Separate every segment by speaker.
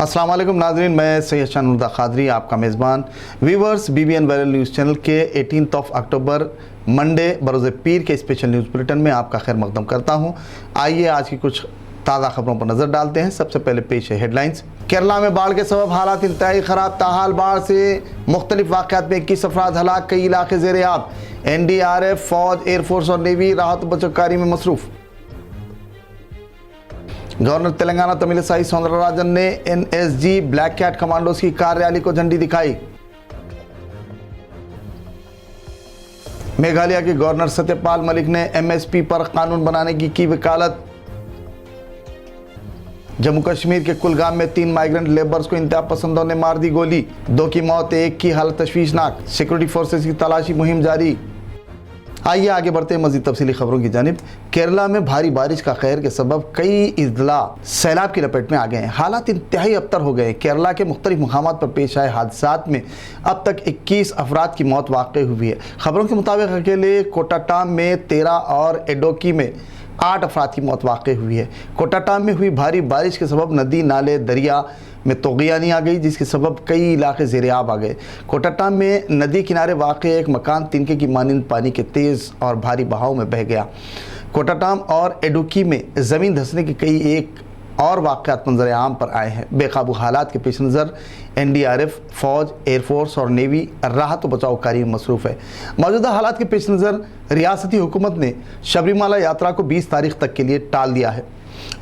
Speaker 1: अस्सलाम वालेकुम नाजरीन, मैं सैयद शानुदा खादरी आपका मेज़बान viewers BBN viral news channel के 18 अक्टूबर मंडे बरोज़ पीर के स्पेशल न्यूज़ बुलेटिन में आपका खैर मकदम करता हूँ। आइए आज की कुछ ताज़ा खबरों पर नज़र डालते हैं। सबसे पहले पेश है हेडलाइंस। केरला में बाढ़ के सबब हालात इंतहाई ख़राब, ताहाल बाढ़ से मुख्तलिफ वाक़यात में 21 अफराद हलाक, कई इलाके ज़ेर-ए-आब। NDRF, फौज, एयरफोर्स और नेवी राहत बचाव कार्य में मसरूफ़। गवर्नर तेलंगाना तमिलिसाई सौंदरराजन ने NSG ब्लैक कैट कमांडोज की कार रैली को झंडी दिखाई। मेघालय के गवर्नर सत्यपाल मलिक ने MSP पर कानून बनाने की वकालत। जम्मू कश्मीर के कुलगाम में 3 माइग्रेंट लेबर्स को इंतहा पसंदों ने मार दी गोली, 2 की मौत, 1 की हालत तशवीशनाक। सिक्योरिटी फोर्सेस की तलाशी मुहिम जारी। आइए आगे बढ़ते हैं मज़ीद तफसीली खबरों की जानिब। केरला में भारी बारिश का कहर के सबब कई अजला सैलाब की लपेट में आ गए हैं। हालात इंतहाई अबतर हो गए हैं। केरला के मुख्तलिफ मुकामात पर पेश आए हादसात में अब तक 21 अफराद की मौत वाक़ई हुई है। खबरों के मुताबिक अकेले कोटाटाम में 13 और एडोकी में 8 अफराद की मौत वाक़ई हुई है। कोटाटाम में हुई भारी बारिश के सबब नदी नाले दरिया में तोग़ियानी आ गई, जिसके सबब कई इलाके ज़ेर-ए-आब आ गए। कोटाटाम में नदी किनारे वाक़ एक मकान तिनके की मानिंद पानी के तेज़ और भारी बहाव में बह गया। कोटाटाम और एडुकी में ज़मीन धंसने के कई एक और वाक़यात मंजर आम पर आए हैं। बेकाबू हालात के पेश नज़र NDRF, फौज, एयरफोर्स और नेवी राहत व बचाव कार्य में मसरूफ़ है। मौजूदा हालात के पेश नज़र रियासती हुकूमत ने शबरीमाला यात्रा को 20 तारीख तक के लिए टाल दिया है।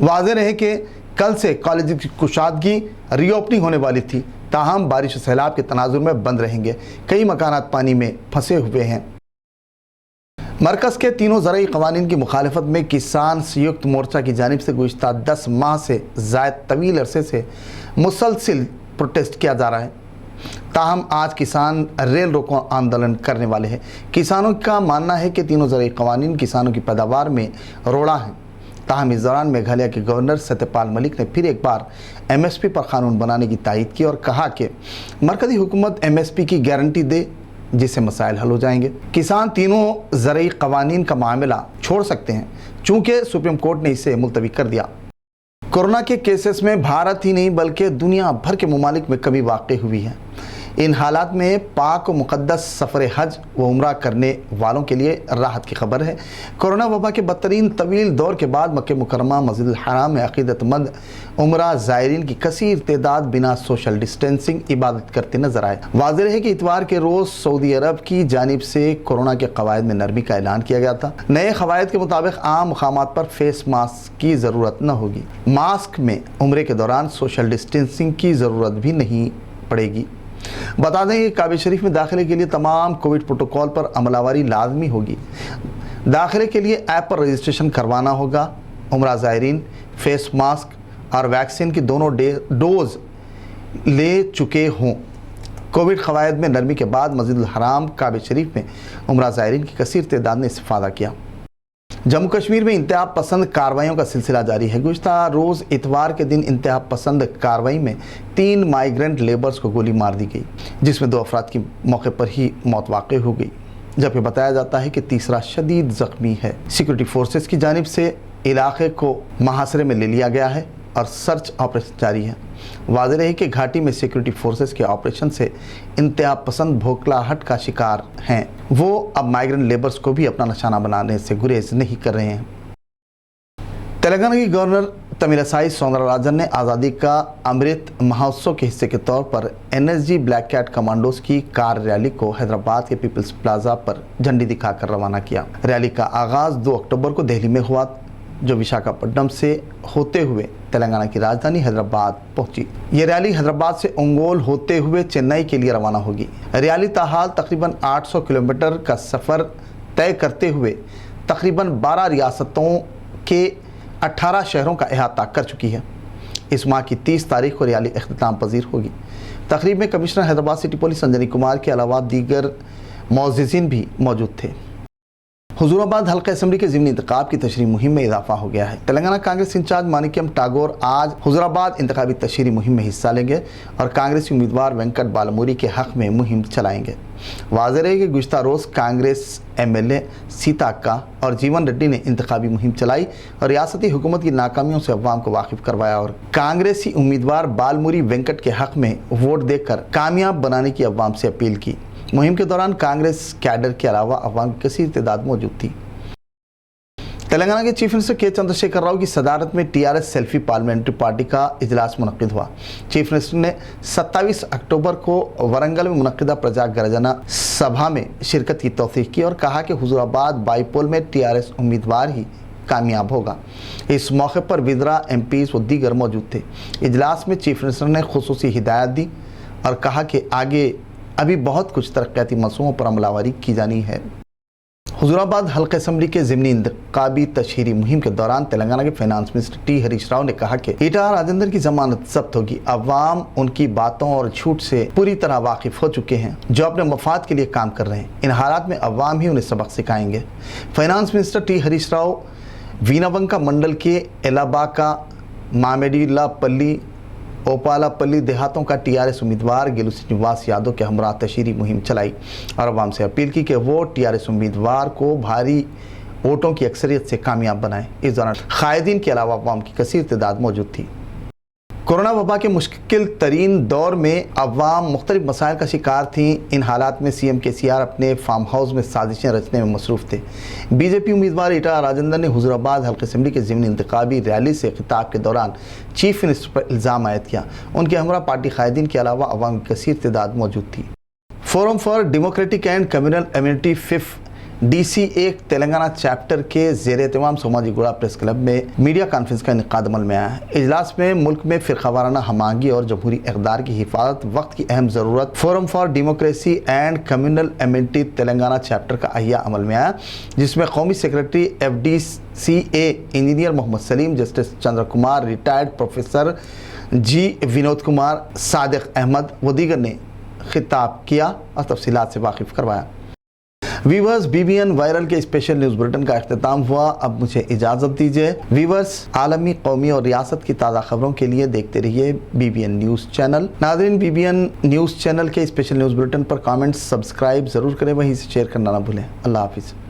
Speaker 1: वाज़ेह रहे कि कल से कॉलेज की कुशादगी रीओपनिंग होने वाली थी, ताहम बारिश और सैलाब के तनाजुर में बंद रहेंगे। कई मकानात पानी में फंसे हुए हैं। मरकज़ के तीनों ज़रई क़वानीन की मुखालफत में किसान संयुक्त मोर्चा की जानिब से गुज़िश्ता 10 माह से ज़ायद तवील अरसे से मुसलसिल प्रोटेस्ट किया जा रहा है। ताहम आज किसान रेल रोको आंदोलन करने वाले हैं। किसानों का मानना है कि तीनों ज़रई क़वानीन किसानों की पैदावार में रोड़ा हैं। ताहम इस दौरान मेघालय के गवर्नर सत्यपाल मलिक ने फिर एक बार MSP पर कानून बनाने की तायीद की और कहा कि मरकज़ी हुकूमत MSP की गारंटी दे, जिससे मसाइल हल हो जाएंगे। किसान तीनों ज़रई क़वानीन का मामला छोड़ सकते हैं, चूँकि सुप्रीम कोर्ट ने इसे मुलतवी कर दिया। कोरोना के केसेस में भारत ही नहीं बल्कि दुनिया भर के ममालिक में कमी वाक़ई हुई है। इन हालात में पाक व मुक़द्दस सफ़र हज व उम्रा करने वालों के लिए राहत की खबर है। कोरोना वबा के बदतरीन तवील दौर के बाद मक्के मुकर्रमा मस्जिद हराम में अक़ीदतमंद उम्रा ज़ायरीन की कसीर तादाद बिना सोशल डिस्टेंसिंग इबादत करते नजर आए। वाज़ेह है कि इतवार के रोज़ सऊदी अरब की जानिब से कोरोना के क़वायद में नरमी का ऐलान किया गया था। नए क़वायद के मुताबिक आम मकामात पर फेस मास्क की ज़रूरत न होगी। मास्क में उम्रे के दौरान सोशल डिस्टेंसिंग की ज़रूरत भी नहीं पड़ेगी। बता दें कि काबा शरीफ में दाखिले के लिए तमाम कोविड प्रोटोकॉल पर अमलावरी लाजमी होगी। दाखिले के लिए ऐप पर रजिस्ट्रेशन करवाना होगा। उम्रा ज़ायरीन फेस मास्क और वैक्सीन की दोनों डोज ले चुके हों। कोविड क़वायद में नरमी के बाद मस्जिद हराम काबा शरीफ में उम्रा ज़ायरीन की कसीर तादाद ने इस्तिफ़ादा किया। जम्मू कश्मीर में इंतहा पसंद कार्रवाइयों का सिलसिला जारी है। गुज़िश्ता रोज़ इतवार के दिन इंतहा पसंद कार्रवाई में 3 माइग्रेंट लेबर्स को गोली मार दी गई, जिसमें 2 अफराद की मौके पर ही मौत वाक़ई हो गई, जबकि बताया जाता है कि तीसरा शदीद ज़ख्मी है। सिक्योरिटी फोर्सेस की जानिब से इलाके को मुहासरे में ले लिया गया है और सर्च ऑपरेशन जारी है। वाज़ेह है कि घाटी में सिक्योरिटी फोर्सेस के ऑपरेशन से इंतहा पसंद भोखलाहट का शिकार हैं। वो अब माइग्रेंट लेबर्स को भी अपना निशाना बनाने से गुरेज नहीं कर रहे हैं। तेलंगाना की गवर्नर तमिलिसाई सौंदरराजन ने आज़ादी का अमृत महोत्सव के हिस्से के तौर पर NSG ब्लैक कैट कमांडोज की कार रैली को हैदराबाद के पीपल्स प्लाजा पर झंडी दिखाकर रवाना किया। रैली का आगाज़ 2 अक्टूबर को दिल्ली में हुआ, जो विशाखापट्टनम से होते हुए तेलंगाना की राजधानी हैदराबाद पहुंची। ये रैली हैदराबाद से ओंगोल होते हुए चेन्नई के लिए रवाना होगी। रैली ताहाल तकरीबन 800 किलोमीटर का सफ़र तय करते हुए तकरीबन 12 रियासतों के 18 शहरों का अहाता कर चुकी है। इस माह की 30 तारीख को रैली इख्तिताम पजीर होगी। तकरीब में commissioner Hyderabad city police Anjani Kumar के अलावा दीगर मौज़िज़ीन भी मौजूद थे। حضور آباد حلقہ اسمبلی کے ضمنی انتخاب کی تشریحی مہم میں اضافہ ہو گیا ہے۔ تلنگانہ کانگریس انچارج مانیکیم ٹاگور آج حضور آباد انتخابی تشریحی مہم میں حصہ لیں گے اور کانگریسی امیدوار وینکٹ بالاموری کے حق میں مہم چلائیں گے۔ واضح ہے کہ گزشتہ روز کانگریس ایم ایل اے سیتا اکا اور جیون ریڈی نے انتخابی مہم چلائی اور ریاستی حکومت کی ناکامیوں سے عوام کو واقف کروایا اور کانگریسی امیدوار بالاموری وینکٹ کے حق میں ووٹ دے کر کامیاب بنانے کی عوام سے اپیل کی۔ مہم کے دوران کانگریس کیڈر کے علاوہ عوام کی کثیر تعداد موجود تھی۔ تلنگانہ کے چیف منسٹر کے چندرشیکھر راؤ کی صدارت میں T R S selfie parliamentary party کا اجلاس منعقد ہوا۔ چیف منسٹر نے 27 اکتوبر کو ورنگل میں منعقدہ پرجا گرجنا سبھا میں شرکت کی توثیق کی اور کہا کہ حضور آباد بائی پول میں ٹی آر ایس امیدوار ہی کامیاب ہوگا۔ اس موقع پر وزراء، ایم پیز و دیگر موجود تھے۔ اجلاس میں چیف منسٹر نے خصوصی ہدایت دی اور کہا کہ آگے ابھی بہت کچھ ترقیاتی منصوبوں پر عمل آوری کی جانی ہے۔ حضور آباد حلقہ اسمبلی کے ضمنی انتخابی تشہیری مہم کے دوران تلنگانہ کے finance minister T Harish Rao نے کہا کہ ایٹا راجندر کی ضمانت ضبط ہوگی۔ عوام ان کی باتوں اور جھوٹ سے پوری طرح واقف ہو چکے ہیں جو اپنے مفاد کے لیے کام کر رہے ہیں۔ ان حالات میں عوام ہی انہیں سبق سکھائیں گے۔ Finance minister T Harish Rao وینونکا منڈل کے ایلاباکا، مامیڈیلا پلی، اوپالا پلی دیہاتوں کا ٹی آر ایس امیدوار گیلو سرینیواس یادو کے ہمراہ تشہیری مہم چلائی اور عوام سے اپیل کی کہ وہ ٹی آر ایس امیدوار کو بھاری ووٹوں کی اکثریت سے کامیاب بنائیں۔ اس دوران قائدین کے علاوہ عوام کی کثیر تعداد موجود تھی۔ کورونا وبا کے مشکل ترین دور میں عوام مختلف مسائل کا شکار تھیں۔ ان حالات میں سی ایم کے سی آر اپنے فارم ہاؤس میں سازشیں رچنے میں مصروف تھے۔ بی جے پی امیدوار ایٹا راجندر نے حضور آباد حلقہ اسمبلی کے ضمنی انتخابی ریلی سے خطاب کے دوران چیف منسٹر پر الزام عائد کیا۔ ان کے ہمراہ پارٹی قائدین کے علاوہ عوام کی کثیر تعداد موجود تھی۔ Forum for democratic and communal amity فف ڈی سی ایک تلنگانہ چیپٹر کے زیر اہتمام سوماجی گوڑا پریس کلب میں میڈیا کانفرنس کا انعقاد عمل میں آیا ہے۔ اجلاس میں ملک میں فرقہ وارانہ ہم آہنگی اور جمہوری اقدار کی حفاظت وقت کی اہم ضرورت forum for democracy and communal amity Telangana chapter کا احیا عمل میں آیا، جس میں قومی secretary F D C A engineer Mohammed Salim, justice Chandra Kumar, retired professor G Vinod Kumar, Sadiq Ahmed و دیگر نے خطاب کیا اور تفصیلات سے واقف کروایا۔ Viewers, B B N viral کے اسپیشل نیوز بلیٹن کا اختتام ہوا۔ اب مجھے اجازت دیجیے۔ ویورز، عالمی، قومی اور ریاست کی تازہ خبروں کے لیے دیکھتے رہیے B B N news channel. ناظرین، B B N news channel کے اسپیشل نیوز بلیٹن پر کامنٹ، سبسکرائب ضرور کریں، وہیں سے شیئر کرنا نہ بھولیں۔ اللہ حافظ۔